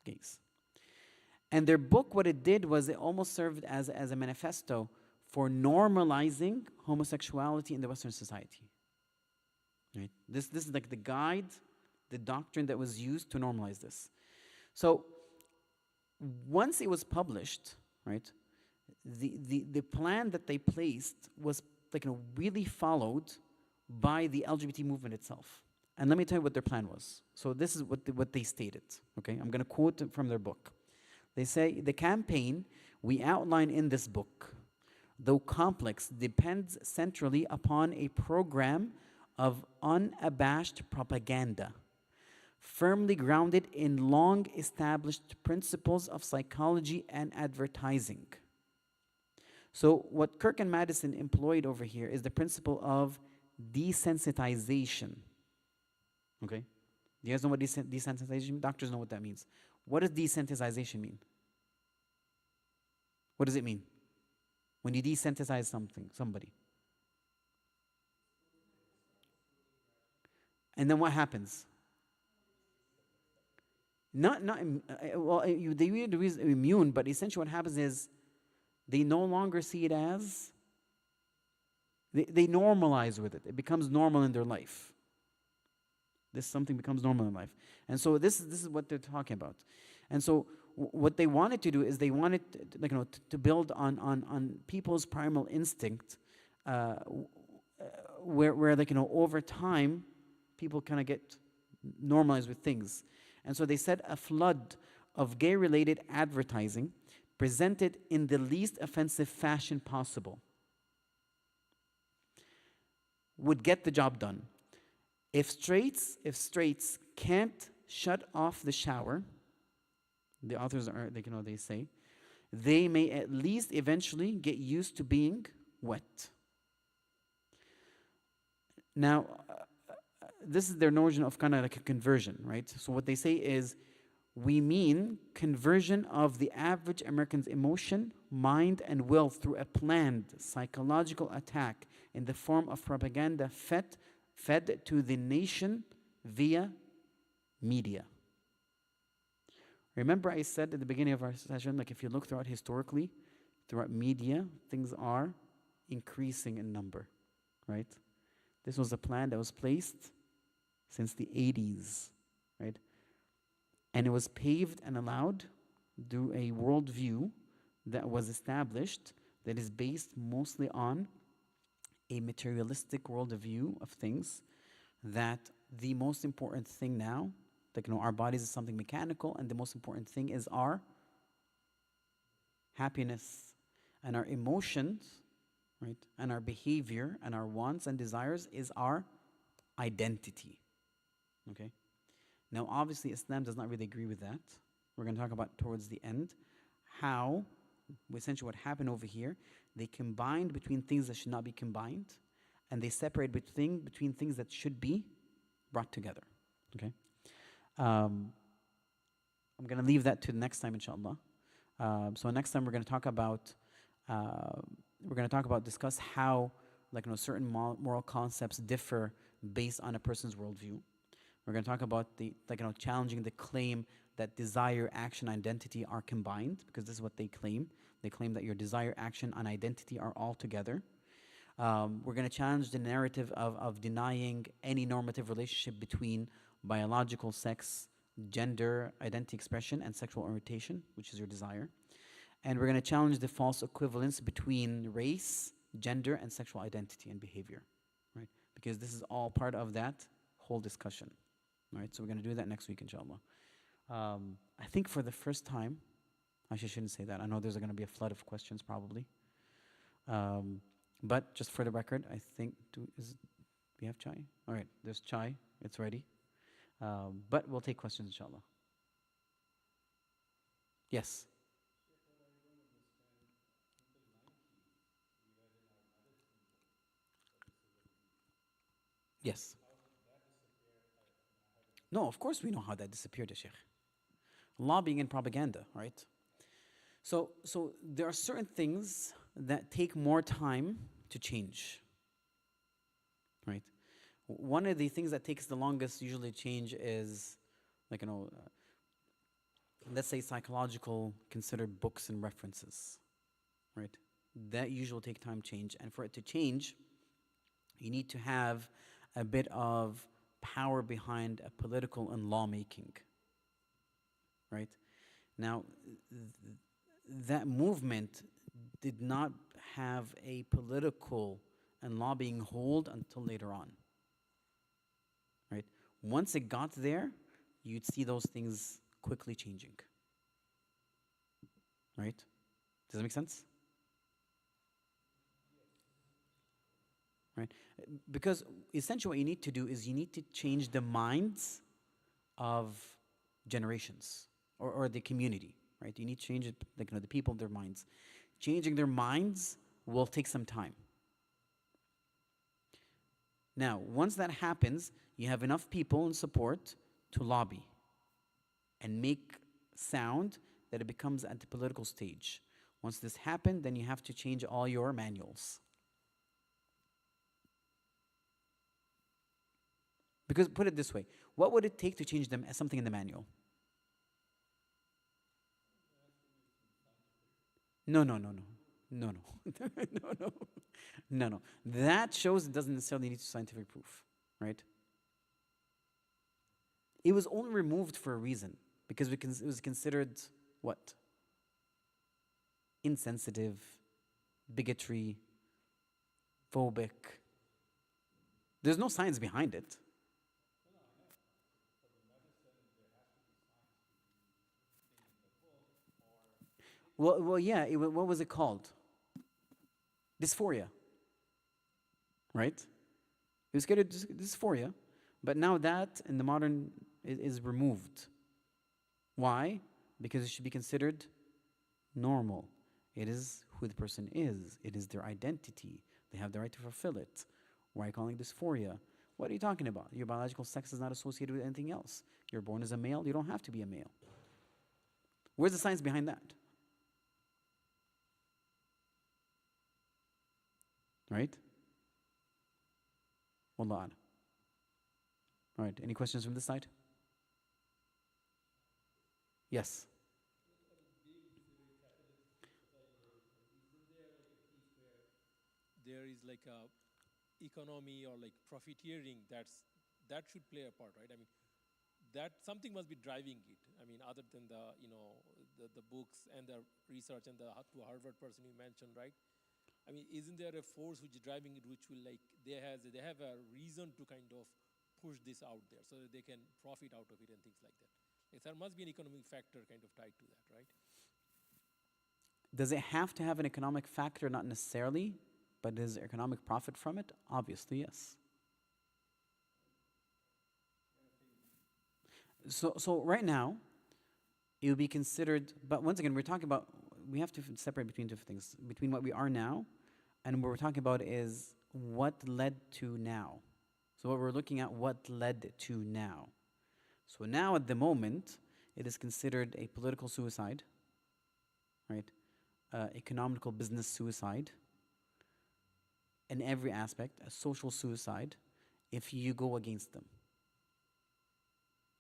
S1: gays. And their book, what it did was it almost served as a manifesto for normalizing homosexuality in the Western society. Right? This is like the guide, the doctrine that was used to normalize this. So once it was published, right, the plan that they placed was really followed by the LGBT movement itself. And let me tell you what their plan was. So this is what they stated. Okay, I'm going to quote from their book. They say, the campaign we outline in this book, though complex, depends centrally upon a program of unabashed propaganda, firmly grounded in long-established principles of psychology and advertising. So what Kirk and Madison employed over here is the principle of desensitization. Okay? Do you guys know what desensitization means? Doctors know what that means. What does desensitization mean? What does it mean? When you desensitize somebody. And then what happens? They use the reason immune, but essentially what happens is they no longer see it as, they normalize with it. It becomes normal in their life. Something becomes normal in life. And so this is what they're talking about. And so what they wanted to do is they wanted to build on people's primal instinct, where over time people kind of get normalized with things. And so they said a flood of gay-related advertising presented in the least offensive fashion possible would get the job done. If straights can't shut off the shower, the authors they say, they may at least eventually get used to being wet. Now, this is their notion of kind of like a conversion, right? So what they say is, we mean conversion of the average American's emotion, mind, and will through a planned psychological attack in the form of propaganda fed to the nation via media. Remember I said at the beginning of our session, like if you look historically, throughout media, things are increasing in number, right? This was a plan that was placed since the 80s, right? And it was paved and allowed through a worldview that was established that is based mostly on a materialistic worldview of things, that the most important thing now, our bodies is something mechanical, and the most important thing is our happiness and our emotions, right? And our behavior and our wants and desires is our identity, okay? Now, obviously, Islam does not really agree with that. We're going to talk about towards the end how, essentially what happened over here, they combined between things that should not be combined, and they separate between things that should be brought together, okay? I'm going to leave that to the next time, inshallah. So next time we're going to talk about, discuss how, certain moral concepts differ based on a person's worldview. We're going to talk about challenging the claim that desire, action, identity are combined, because this is what they claim. They claim that your desire, action, and identity are all together. We're going to challenge the narrative of denying any normative relationship between biological sex, gender, identity expression, and sexual orientation, which is your desire. And we're going to challenge the false equivalence between race, gender, and sexual identity and behavior, right? Because this is all part of that whole discussion. All right, so we're going to do that next week, inshallah. I think for the first time, I shouldn't say that. I know there's going to be a flood of questions probably. But just for the record, I think, we have chai? All right, there's chai. It's ready. But we'll take questions, inshallah. Yes? Yes. No, of course we know how that disappeared, ya Sheikh. Lobbying and propaganda, right? So there are certain things that take more time to change, right? One of the things that takes the longest usually to change is, like, let's say psychological considered books and references, right? That usually take time to change. And for it to change, you need to have a bit of power behind a political and lawmaking, right? Now, that movement did not have a political and lobbying hold until later on, right? Once it got there, you'd see those things quickly changing, right? Does that make sense? Right? Because essentially what you need to do is you need to change the minds of generations or the community, right? You need to change it, like, the people, their minds. Changing their minds will take some time. Now, once that happens, you have enough people in support to lobby and make sound that it becomes at the political stage. Once this happened, then you have to change all your manuals. Because, put it this way, what would it take to change them as something in the manual? No, no, no, no. No, no. No, no. No, no. That shows it doesn't necessarily need scientific proof, right? It was only removed for a reason, because it was considered what? Insensitive, bigotry, phobic. There's no science behind it. Well, yeah. What was it called? Dysphoria, right? It was considered dysphoria, but now that in the modern is removed. Why? Because it should be considered normal. It is who the person is. It is their identity. They have the right to fulfill it. Why are you calling it dysphoria? What are you talking about? Your biological sex is not associated with anything else. You're born as a male. You don't have to be a male. Where's the science behind that? Right? Wallah a'lam. All right, any questions from this side? Yes.
S2: There is like a economy or like profiteering that should play a part, right? I mean, that something must be driving it. I mean, other than the books and the research and the Harvard person you mentioned, right? I mean, isn't there a force which is driving it, which will like they have a reason to kind of push this out there so that they can profit out of it and things like that. Like, there must be an economic factor kind of tied to that, right?
S1: Does it have to have an economic factor? Not necessarily, but is there economic profit from it? Obviously, yes. So right now, it would be considered, but once again, we're talking about, we have to separate between different things. Between what we are now and what we're talking about is what led to now. So what we're looking at, what led to now. So now at the moment, it is considered a political suicide, right? Economical business suicide, in every aspect, a social suicide, if you go against them,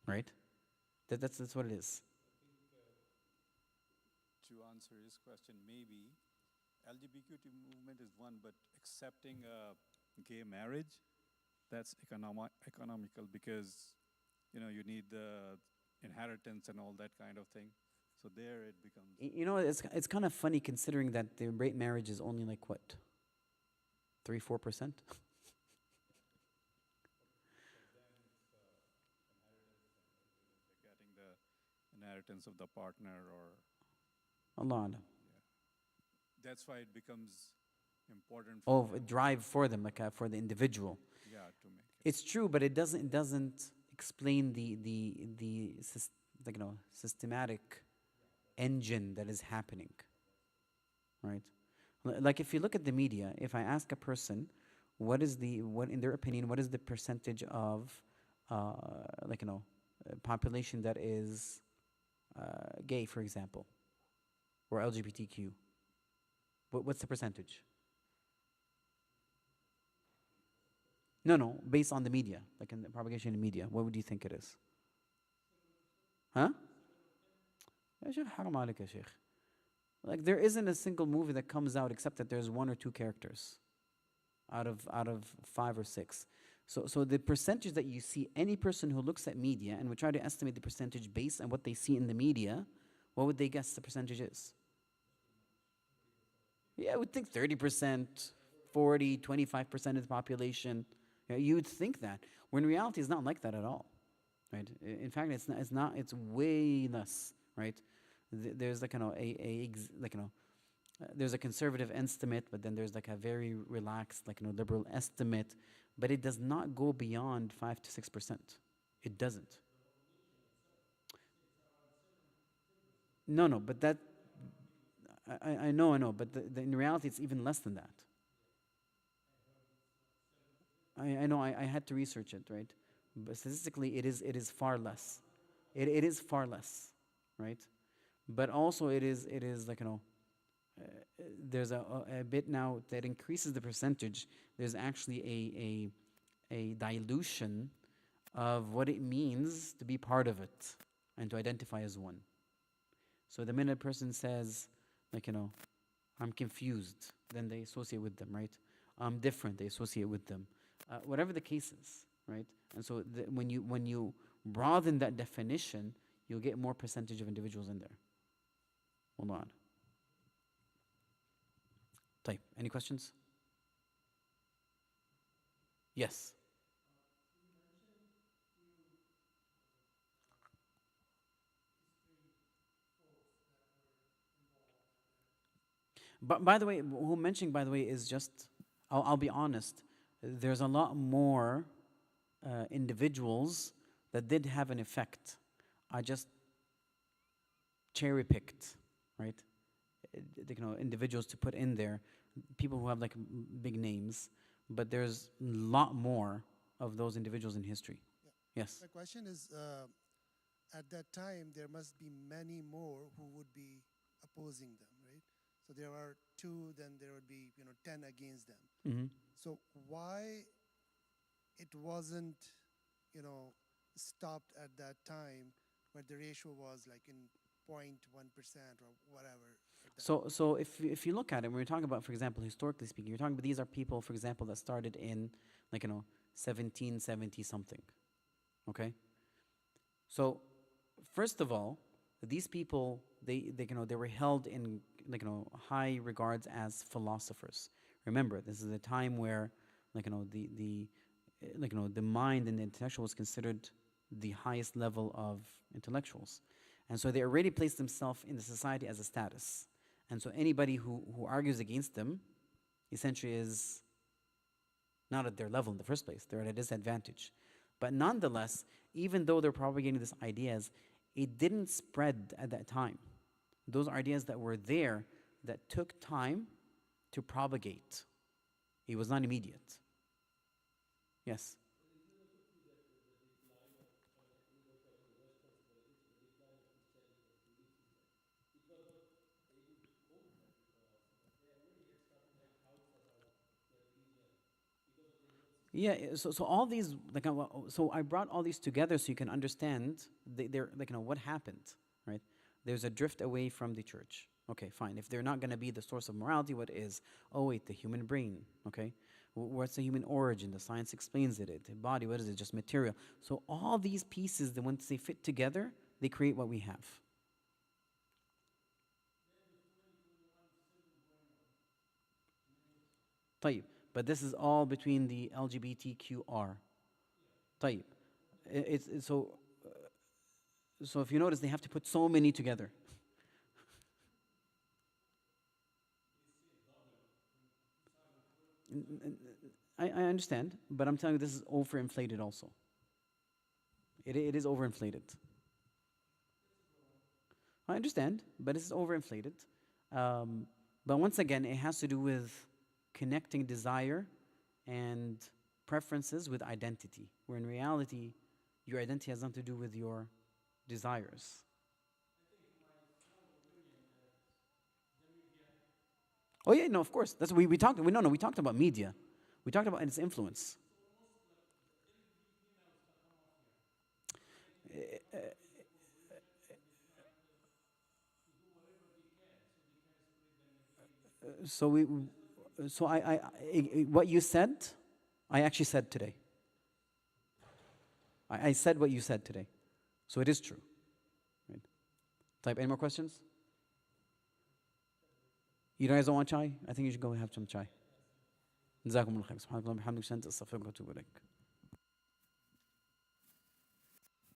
S1: right? That's what it is.
S3: To answer his question, maybe LGBTQ movement is one, but accepting gay marriage, that's economical because you need the inheritance and all that kind of thing. So there it becomes.
S1: It's kind of funny considering that the rate marriage is only like what, 3-4%.
S3: Getting the inheritance of the partner or.
S1: Allah Alam.
S3: That's why it becomes important.
S1: Oh, a drive for them, like for the individual.
S3: Yeah, to make it.
S1: It's true, but it doesn't explain the systematic engine that is happening, right? Like if you look at the media, if I ask a person, what in their opinion, what is the percentage of population that is gay, for example, or LGBTQ? What's the percentage? No, no, based on the media, like in the propagation in the media, what would you think it is? Huh? يا شيخ حرام عليك يا شيخ. Like there isn't a single movie that comes out except that there's one or two characters out of 5 or 6. So the percentage that you see, any person who looks at media and would try to estimate the percentage based on what they see in the media, what would they guess the percentage is? Yeah, I would think 30%, 40, 25% of the population. Yeah, you would think that. When in reality, it's not like that at all, right? In fact, it's not. It's not. It's way less, right? There's like there's a conservative estimate, but then there's like a very relaxed, liberal estimate, but it does not go beyond 5 to 6%. It doesn't. No, no, but that I know, but in reality, it's even less than that. I know. I had to research it, right? But statistically, it is far less. It is far less, right? But also, it is there's a bit now that increases the percentage. There's actually a dilution of what it means to be part of it and to identify as one. So the minute a person says, I'm confused, then they associate with them, right? I'm different, they associate with them. Whatever the case is, right? And so when you broaden that definition, you'll get more percentage of individuals in there. Hold on. Type. Any questions? Yes. But by the way, who I'm mentioning, by the way, is just, I'll be honest, there's a lot more individuals that did have an effect. I just cherry picked, right? Individuals to put in there, people who have big names, but there's a lot more of those individuals in history.
S4: Yeah.
S1: Yes.
S4: My question is, at that time, there must be many more who would be opposing them, right? So there are 2, then there would be 10 against them.
S1: Mm-hmm.
S4: So why it wasn't stopped at that time, where the ratio was like in 0.1% or whatever? Like that?
S1: So if you look at it, when we're talking about, for example, historically speaking, you're talking about these are people, for example, that started in 1770 something. Okay? So first of all, these people they were held in high regards as philosophers. Remember, this is a time where the mind and the intellectual was considered the highest level of intellectuals. And so they already placed themselves in the society as a status. And so anybody who argues against them essentially is not at their level in the first place. They're at a disadvantage. But nonetheless, even though they're propagating these ideas, it didn't spread at that time. Those ideas that were there that took time to propagate. It was not immediate. Yes. Yeah, so all these so I brought all these together so you can understand they're what happened, right? There's a drift away from the church. Okay, fine. If they're not going to be the source of morality, what is? Oh wait, the human brain. Okay, what's the human origin? The science explains it. The body, what is it? Just material. So all these pieces, that once they fit together, they create what we have. طيب. But this is all between the LGBTQR. طيب. So if you notice, they have to put so many together. I understand, but I'm telling you this is overinflated also. It is overinflated. I understand, but it's overinflated. But once again, it has to do with connecting desire and preferences with identity, where in reality, Your identity has nothing to do with your desires. Oh yeah, no, of course. That's we talked. We talked about media. We talked about its influence. So we, so what you said, I actually said today. I said what you said today, so it is true. Right? Type. Any more questions? You guys don't want chai? I think you should go have some chai. جزاكم الله خير. سبحانك اللهم وبحمدك أشهد أن لا إله إلا أنت أستغفرك وأتوب إليك.